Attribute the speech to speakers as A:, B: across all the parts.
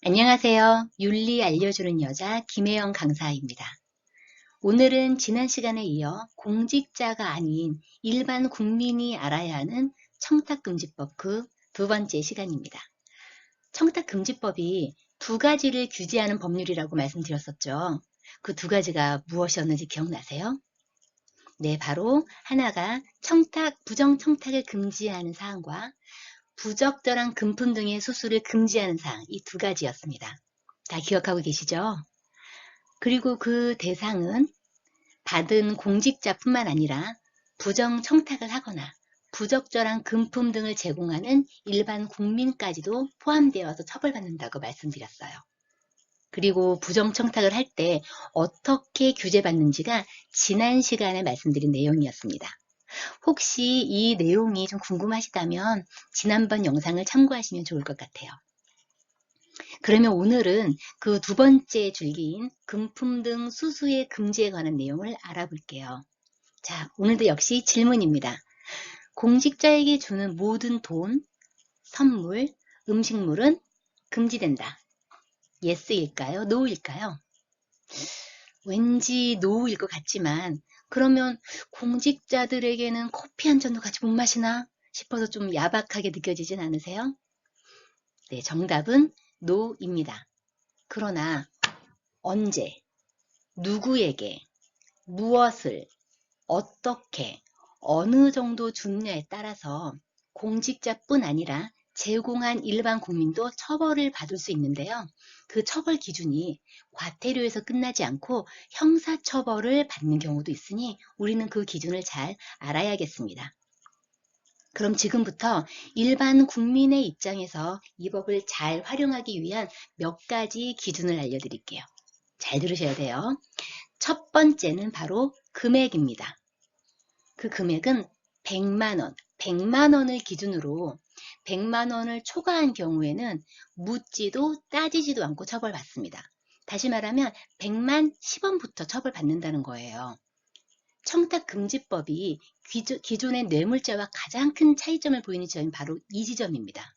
A: 안녕하세요. 윤리 알려주는 여자 김혜영 강사입니다. 오늘은 지난 시간에 이어 공직자가 아닌 일반 국민이 알아야 하는 청탁금지법 그 두 번째 시간입니다. 청탁금지법이 두 가지를 규제하는 법률이라고 말씀드렸었죠. 그 두 가지가 무엇이었는지 기억나세요? 네, 바로 하나가 부정청탁을 금지하는 사항과 부적절한 금품 등의 수수를 금지하는 사항, 이 두 가지였습니다. 다 기억하고 계시죠? 그리고 그 대상은 받은 공직자뿐만 아니라 부정 청탁을 하거나 부적절한 금품 등을 제공하는 일반 국민까지도 포함되어서 처벌받는다고 말씀드렸어요. 그리고 부정 청탁을 할 때 어떻게 규제받는지가 지난 시간에 말씀드린 내용이었습니다. 혹시 이 내용이 좀 궁금하시다면 지난번 영상을 참고하시면 좋을 것 같아요. 그러면 오늘은 그 두 번째 줄기인 금품 등 수수의 금지에 관한 내용을 알아볼게요. 자, 오늘도 역시 질문입니다. 공직자에게 주는 모든 돈, 선물, 음식물은 금지된다. 예스일까요? 노일까요? 왠지 노일 것 같지만 그러면 공직자들에게는 커피 한 잔도 같이 못 마시나 싶어서 좀 야박하게 느껴지진 않으세요? 네, 정답은 노입니다. 그러나 언제, 누구에게, 무엇을, 어떻게, 어느 정도 주느냐에 따라서 공직자뿐 아니라 제공한 일반 국민도 처벌을 받을 수 있는데요. 그 처벌 기준이 과태료에서 끝나지 않고 형사처벌을 받는 경우도 있으니 우리는 그 기준을 잘 알아야겠습니다. 그럼 지금부터 일반 국민의 입장에서 이 법을 잘 활용하기 위한 몇 가지 기준을 알려드릴게요. 잘 들으셔야 돼요. 첫 번째는 바로 금액입니다. 그 금액은 100만 원, 100만 원을 기준으로 100만 원을 초과한 경우에는 묻지도 따지지도 않고 처벌받습니다. 다시 말하면 100만 10원부터 처벌받는다는 거예요. 청탁금지법이 기존의 뇌물죄와 가장 큰 차이점을 보이는 지점이 바로 이 지점입니다.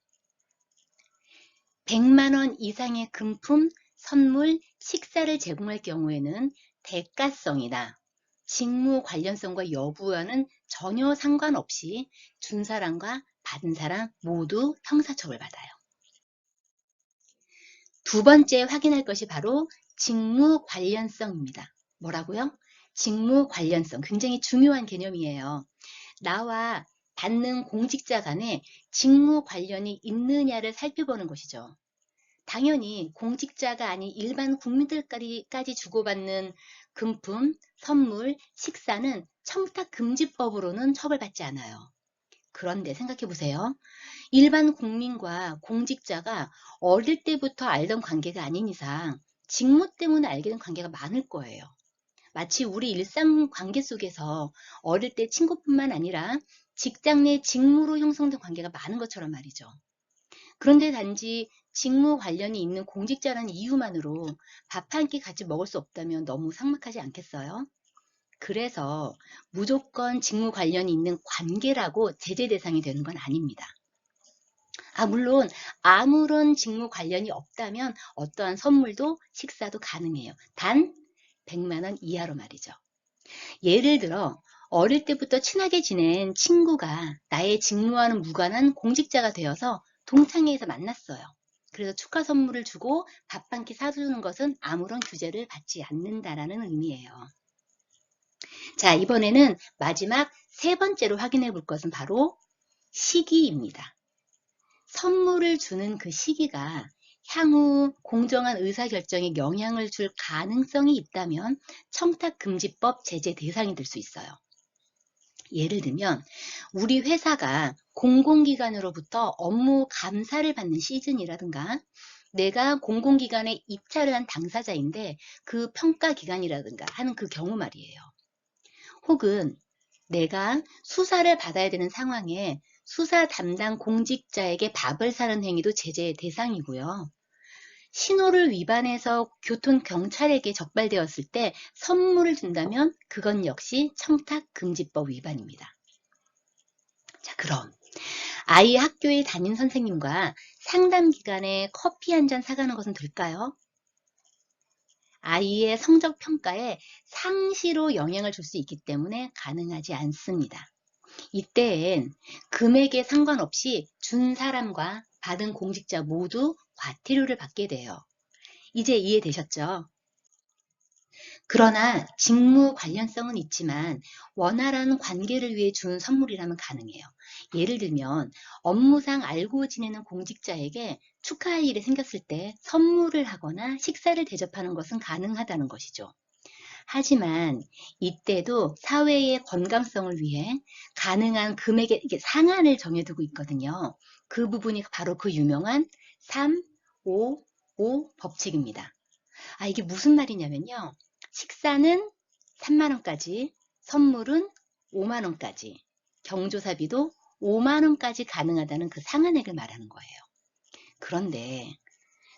A: 100만 원 이상의 금품, 선물, 식사를 제공할 경우에는 대가성이나 직무 관련성과 여부와는 전혀 상관없이 준 사람과 받은 사람 모두 형사처벌 받아요. 두 번째 확인할 것이 바로 직무 관련성입니다. 뭐라고요? 직무 관련성. 굉장히 중요한 개념이에요. 나와 받는 공직자 간에 직무 관련이 있느냐를 살펴보는 것이죠. 당연히 공직자가 아닌 일반 국민들까지 주고받는 금품, 선물, 식사는 청탁금지법으로는 처벌받지 않아요. 그런데 생각해 보세요. 일반 국민과 공직자가 어릴 때부터 알던 관계가 아닌 이상 직무 때문에 알게 된 관계가 많을 거예요. 마치 우리 일상 관계 속에서 어릴 때 친구뿐만 아니라 직장 내 직무로 형성된 관계가 많은 것처럼 말이죠. 그런데 단지 직무 관련이 있는 공직자라는 이유만으로 밥 한 끼 같이 먹을 수 없다면 너무 삭막하지 않겠어요? 그래서 무조건 직무 관련이 있는 관계라고 제재 대상이 되는 건 아닙니다. 물론 아무런 직무 관련이 없다면 어떠한 선물도 식사도 가능해요. 단 100만 원 이하로 말이죠. 예를 들어 어릴 때부터 친하게 지낸 친구가 나의 직무와는 무관한 공직자가 되어서 동창회에서 만났어요. 그래서 축하 선물을 주고 밥 한 끼 사주는 것은 아무런 규제를 받지 않는다라는 의미예요. 자, 이번에는 마지막 세 번째로 확인해 볼 것은 바로 시기입니다. 선물을 주는 그 시기가 향후 공정한 의사결정에 영향을 줄 가능성이 있다면 청탁금지법 제재 대상이 될 수 있어요. 예를 들면 우리 회사가 공공기관으로부터 업무 감사를 받는 시즌이라든가 내가 공공기관에 입찰을 한 당사자인데 그 평가기간이라든가 하는 그 경우 말이에요. 혹은 내가 수사를 받아야 되는 상황에 수사 담당 공직자에게 밥을 사는 행위도 제재의 대상이고요. 신호를 위반해서 교통경찰에게 적발되었을 때 선물을 준다면 그건 역시 청탁금지법 위반입니다. 자, 그럼 아이 학교에 담임 선생님과 상담 기간에 커피 한 잔 사가는 것은 될까요? 아이의 성적 평가에 상시로 영향을 줄 수 있기 때문에 가능하지 않습니다. 이때엔 금액에 상관없이 준 사람과 받은 공직자 모두 과태료를 받게 돼요. 이제 이해되셨죠? 그러나 직무 관련성은 있지만 원활한 관계를 위해 준 선물이라면 가능해요. 예를 들면 업무상 알고 지내는 공직자에게 축하할 일이 생겼을 때 선물을 하거나 식사를 대접하는 것은 가능하다는 것이죠. 하지만 이때도 사회의 건강성을 위해 가능한 금액의 상한을 정해두고 있거든요. 그 부분이 바로 그 유명한 3, 5, 5 법칙입니다. 이게 무슨 말이냐면요. 식사는 3만 원까지, 선물은 5만 원까지, 경조사비도 5만 원까지 가능하다는 그 상한액을 말하는 거예요. 그런데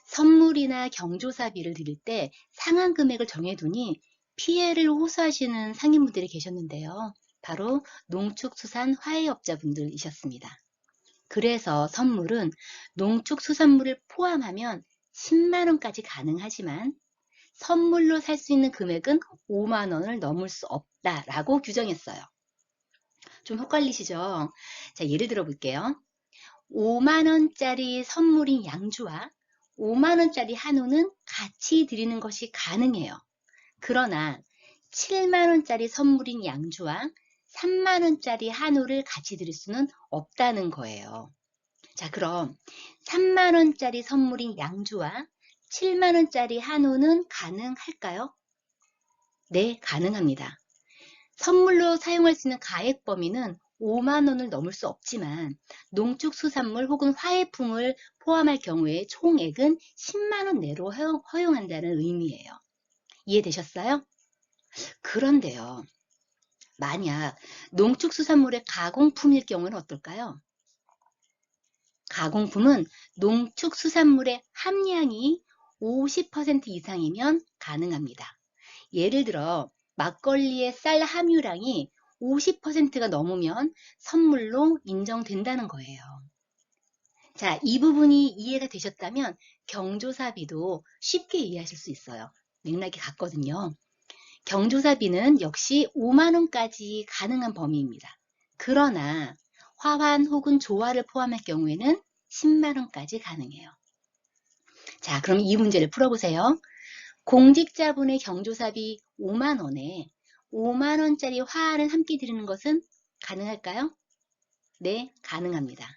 A: 선물이나 경조사비를 드릴 때 상한 금액을 정해두니 피해를 호소하시는 상인분들이 계셨는데요. 바로 농축수산화훼업자분들이셨습니다. 그래서 선물은 농축수산물을 포함하면 10만 원까지 가능하지만 선물로 살 수 있는 금액은 5만 원을 넘을 수 없다라고 규정했어요. 좀 헷갈리시죠? 자, 예를 들어 볼게요. 5만 원짜리 선물인 양주와 5만 원짜리 한우는 같이 드리는 것이 가능해요. 그러나 7만 원짜리 선물인 양주와 3만 원짜리 한우를 같이 드릴 수는 없다는 거예요. 자, 그럼 3만 원짜리 선물인 양주와 7만 원짜리 한우는 가능할까요? 네, 가능합니다. 선물로 사용할 수 있는 가액 범위는 5만 원을 넘을 수 없지만 농축수산물 혹은 화훼품을 포함할 경우에 총액은 10만 원 내로 허용한다는 의미예요. 이해되셨어요? 그런데요. 만약 농축수산물의 가공품일 경우는 어떨까요? 가공품은 농축수산물의 함량이 50% 이상이면 가능합니다. 예를 들어 막걸리의 쌀 함유량이 50%가 넘으면 선물로 인정된다는 거예요. 자, 이 부분이 이해가 되셨다면 경조사비도 쉽게 이해하실 수 있어요. 맥락이 같거든요. 경조사비는 역시 5만 원까지 가능한 범위입니다. 그러나 화환 혹은 조화를 포함할 경우에는 10만 원까지 가능해요. 자, 그럼 이 문제를 풀어보세요. 공직자분의 경조사비 5만 원에 5만 원짜리 화환을 함께 드리는 것은 가능할까요? 네, 가능합니다.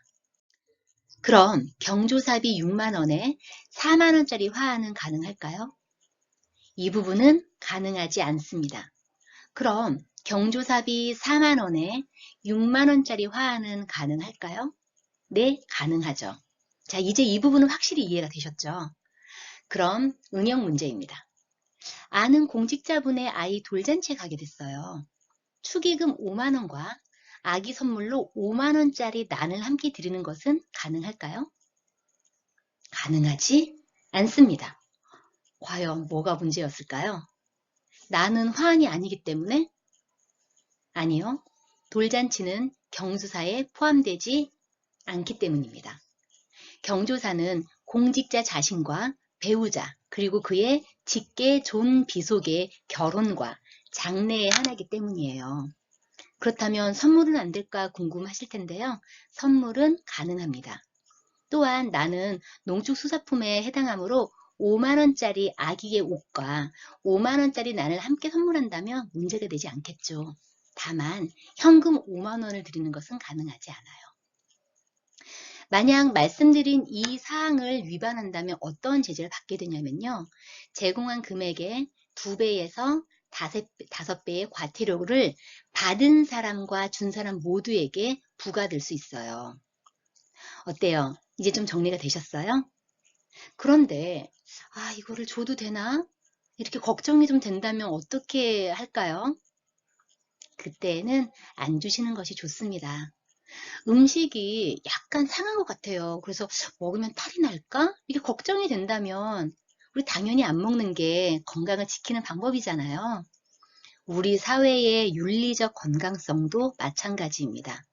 A: 그럼 경조사비 6만 원에 4만 원짜리 화환은 가능할까요? 이 부분은 가능하지 않습니다. 그럼 경조사비 4만 원에 6만 원짜리 화환은 가능할까요? 네, 가능하죠. 자, 이제 이 부분은 확실히 이해가 되셨죠? 그럼 응용 문제입니다. 아는 공직자분의 아이 돌잔치에 가게 됐어요. 축의금 5만 원과 아기 선물로 5만 원짜리 난을 함께 드리는 것은 가능할까요? 가능하지 않습니다. 과연 뭐가 문제였을까요? 나는 화환이 아니기 때문에? 아니요. 돌잔치는 경조사에 포함되지 않기 때문입니다. 경조사는 공직자 자신과 배우자 그리고 그의 직계 존 비속의 결혼과 장래에 한하기 때문이에요. 그렇다면 선물은 안 될까 궁금하실 텐데요. 선물은 가능합니다. 또한 나는 농축수사품에 해당하므로 5만 원짜리 아기의 옷과 5만 원짜리 난을 함께 선물한다면 문제가 되지 않겠죠. 다만 현금 5만 원을 드리는 것은 가능하지 않아요. 만약 말씀드린 이 사항을 위반한다면 어떤 제재를 받게 되냐면요. 제공한 금액의 2배에서 5배의 과태료를 받은 사람과 준 사람 모두에게 부과될 수 있어요. 어때요? 이제 좀 정리가 되셨어요? 그런데 이거를 줘도 되나? 이렇게 걱정이 좀 된다면 어떻게 할까요? 그때는 안 주시는 것이 좋습니다. 음식이 약간 상한 것 같아요. 그래서 먹으면 탈이 날까? 이게 걱정이 된다면 우리 당연히 안 먹는 게 건강을 지키는 방법이잖아요. 우리 사회의 윤리적 건강성도 마찬가지입니다.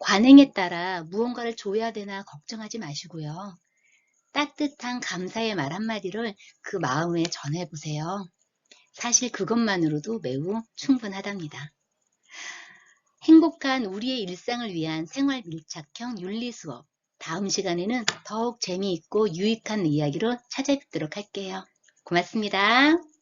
A: 관행에 따라 무언가를 줘야 되나 걱정하지 마시고요. 따뜻한 감사의 말 한마디를 그 마음에 전해보세요. 사실 그것만으로도 매우 충분하답니다. 행복한 우리의 일상을 위한 생활 밀착형 윤리 수업. 다음 시간에는 더욱 재미있고 유익한 이야기로 찾아뵙도록 할게요. 고맙습니다.